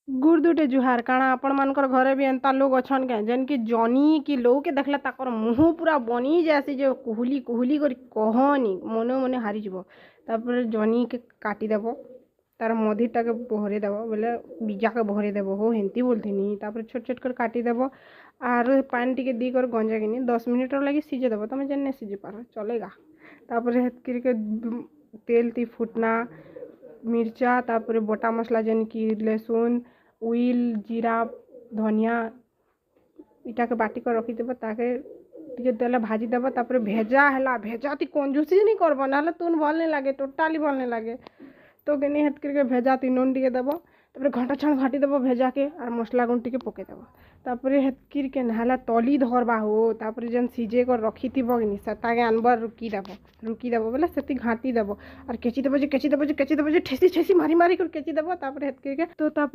गुड़ दुटे जुहार काଣା आपण मानकर घरे भी एंता लोग अछन के जेन कि जनी कि लोग के देखला ताकर मुंह पूरा बनी जासी जे कुहुली कुहुली करी कहनी मने मने हारी जीवो तापर जनी के काटी देबो तार मधीटा के बहरे देबो बोले बीजा के बहरे देबो हो हेंती बोलथिनी तापर छोट छोट कर काटी देबो आर पानी टिके दी कर गंजा किनी 10 मिनट लगी सिजे देबो तमे जेने सिजे पारो चलेगा तापर हेतकिर के तेल ती फुटना मिर्चा तापर बटा मसला जेन कि लहसुन उइल जीरा धनिया इटा के बाटी कर रखी देबो ताके टिके तेल भाजी देबो तापर भेजा हला भेजा ती कंजूसी नहीं करबो नाले तुन भल नहीं लागे टोटाली भल नहीं लागे तो गनी हेत करके भेजा ती नून टिके देबो तापर घंटा छाण घाटी देबो भेजा के और मसला गुण टिके पके देबो तापर हेत करके नहाला तली धरबा हो तापर जेन सिजे कर रखी थिबो गनी सतागे अनबर रुकी देबो बोले सेती घाटी देबो और केची देबो जे ठेसी ठेसी मारी मारी कर केची देबो तापर हेत करके तो तापर